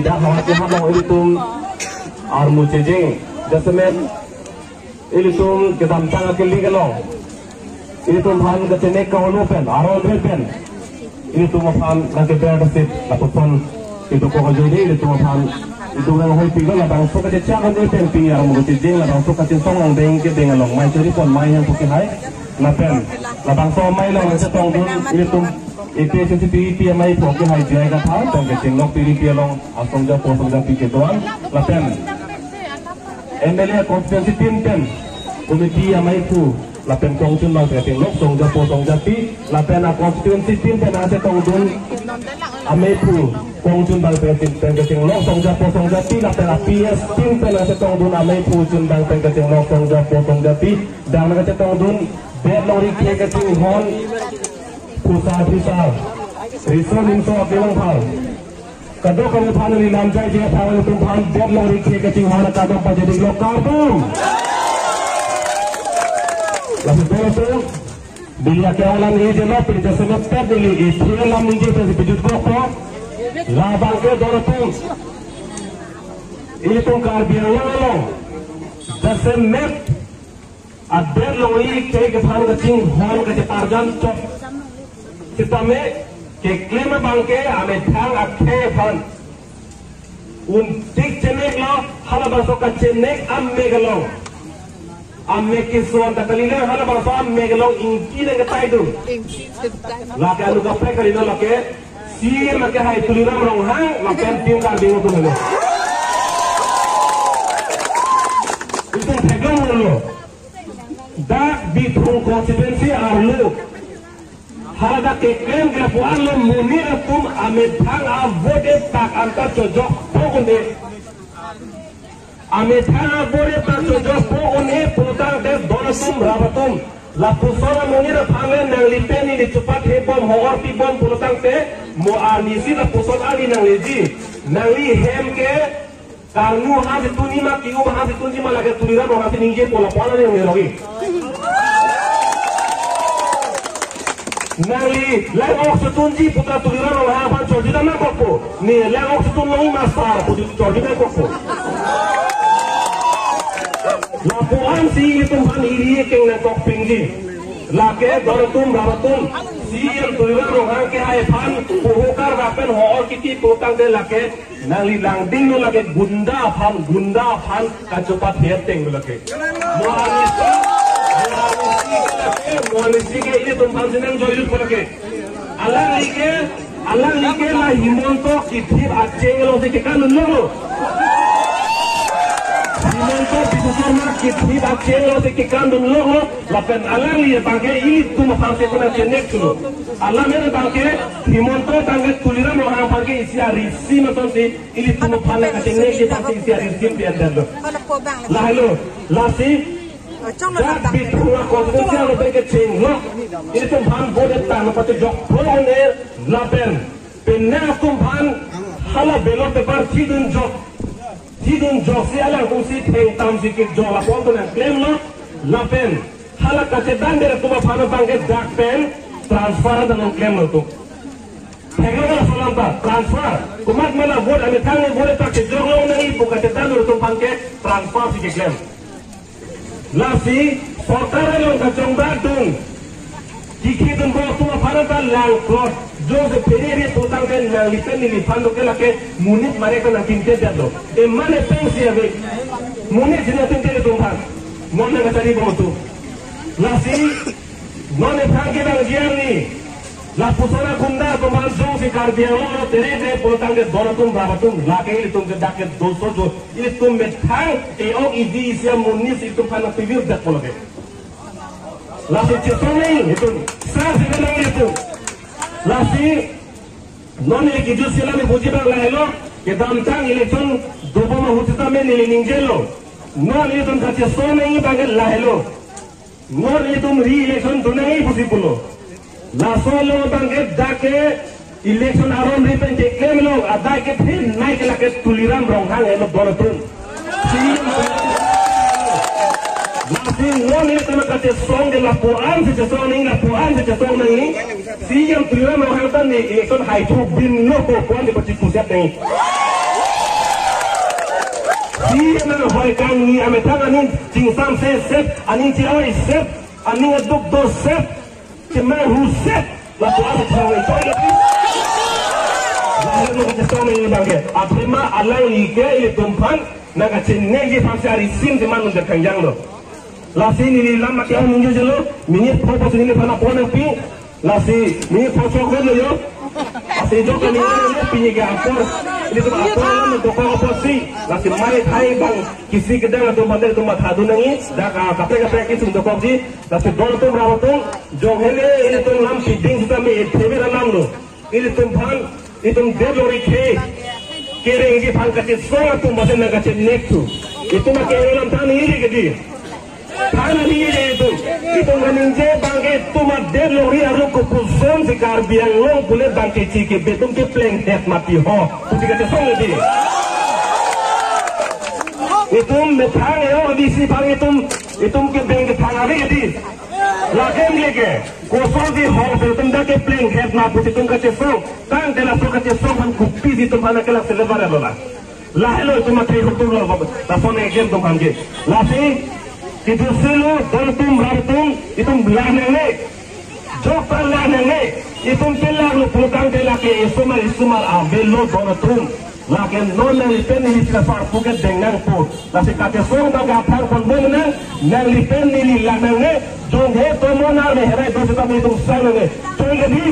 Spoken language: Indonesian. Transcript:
dah khawatir habang ilitum armu cejing jasmet ilitum kedam tang akili galong ilitum han kecenek kahulu pen arol pen ilitum han nake berdasit lapupon itu ko jadi ilitum han itu yang hoi tinggal lah bang suka cecakan itu pen pinggir armu cejing lah bang suka cincong lang deng ke dengan long mai jadi pon mai yang puki hai lapen lah bang so mai long setong dun ilitum itu sensitivity mai puki hai jai ka tha tong ke cingok piri pialong asong ja posong ja pi ke doan lapen MLA constituency team ten komiti amai pu lapen tong chun bang ke lok song ja po song ja pi lapen a constituency team ten ase tong dun amai pu tong chun bang ke lok song ja po song ja pi lapen a PS team ten ase tong dun amai pu chun bang ke lok song ja po song ja pi dang na ke tong dun bet lori ke ting hon pusa Rizal Inso Abdelang Phal kado kamu phan ni nam jai je phal tum phan bet lori ke kaching hana kado pa jadi lok kartum lalu tu bilia ke alam ni je lop je sebab ter dili istri lam ni je se bijut ko la bang ke dorotum ini tum kar biang lo dase met bet lori ke phan kaching hon ke parjan chok kita me ke klima bangke ame thang akhe phan un tik chenek lo hala baso ka chenek amme galo amme ke suan ta kalile hala baso amme galo inki ne gatai du la ka lu ka pe kalino la ke si ma ke hai tulira rong hang la pen tim ka bingo tu lo itu thegam lo da bitung constituency arlo harada ke klaim ke puan lo munir tum amit thang a vote tak antar cojok pogunde amit thang a vote tak cojok pogunde putang de donasum rabatum la pusora munir phangle nang lipeni ni cepat hebom hor pi bom putang te mo anisi la pusor ali nang leji nang li hem ke karnu ha de tunima ki u ha de tunima lage tulira no ha de ninje pola pola ne ngerogi nali lang oxytunji putra tulira no ha ban chorjida na kokko ni lang oxytun no masar putra chorjida kokko la puan si tum han iri ke na kok pingji la ke dorotum rabatum si tulira no ha ke hai phan pohokar rapen hor kiti potang de la ke nali lang ding no lage gunda phan kachopat heteng lage Monisi ke ini tumpang senang joyus polake. Alang like la himonto kitip aceh lo se kekan lo. Himonto bisama kitip aceh lo se kekan lo. Lapen alang liye bangke ini tumpang se kena cenek tu. Alang mere bangke himonto tangge tulira mo hang bangke isi arisi maton si ini tumpang le cenek di bangke isi arisi pian lo. Lah lo, lah si Dak bitua konstitusi lo bagi cing lo, ini tumpang boleh tanah pati jok pulang ner lapen, pernah tumpang hala belok tebar tidun jok si alang fungsi teng tam sikit jok lapor tu nak klaim lo lapen, hala kacetan dari tumpang panu bangke dak pen transfer dengan klaim lo tu. Hingga kalau solam tak transfer, kumat mana boleh ame tangan boleh tak jok lo nangi bukan kacetan dari tumpang ke transfer sikit klaim. Lasi sorkar lo kacang batung, jiki tu bawa semua paranta lang klot, jauh seperi potang kan lang lipen ni lipan lo ke lake munit mereka nak tinte jatuh. Mana pensi abe, munit jenis tinte tumpang, mana nak cari bawa tu. Lasi, mana pagi bang jian ni, la pusara kunda tumpang jauh si karbiang lo tere potang ke doratum rabatum, lake ini tum ke daket doso jo, ini tum betang, ok idi isia munis itu panas pivir dak polake. Lasi cesone itu, sah sekarang itu. Lasi, non ini kijus sila ni puji bang lahelo, kita amcang election dobo mahutita me nilingelo, non ini tum cesone ini bang lahelo, non ini tum re-election tunai puji pulo. Lasolo bangke dake election aron ripen declare lo ada ke phin nai ke lake tuliram ronghang elo dorotum si non ni tama kate song de la puan se song ni la puan se song ni si yang tuliram ronghang tan ni election hai tu bin lo ko kuan de pati kusiat ni si na hoy kan ni ametang anin sing sam se set anin ci oi set anin duk do set ci ma hu set la to apa tawe toy la no ke tome ni bange aprima alai ni ke ile tumpan na ka cenne ge fasari sim de manu de kanjang lo la sini ni lama ke mun je lo minit photo sini pana pona pi la si minit photo ko lo yo asi jo kan ni pinye ga akor ini tu akor lama to ko posi la si mai thai bang kisi kedang to mande to matha du nangi da ka kapre kapre ki tum to ko ji la si dol to rawo to jo hele ini to lam fitting ta me thebe ra nam lo ini tum phan itum delori ke kereng gi phan ka ti so tu mate na ka ti nek tu itu ma ke lam tan ni ge di Tanah ini itu meninje bangke tuma delori aru kupulson sikar biang long boleh bangke ciki betung ke pleng het mati ho tu tiga tesong di itu metang yo di si bang itu ke beng ke tanah di lagem lege kosong di ho betung dah ke pleng het ma puti tung ke tesong tang telah so ke tesong man kupi di tung mana kelas selebar lola lahelo itu mati hukum lo langsung ngegem tung hamge lasi itu selu daltum ratum itu belanene jokal lanene itu pelang lu putang telake isumal abelo donatum laken non lipen ni trafar puket dengan put lasi kate song baga par kon bomna nang lipen ni lanene jong he to monar me herai dosa itu sanene jong gadi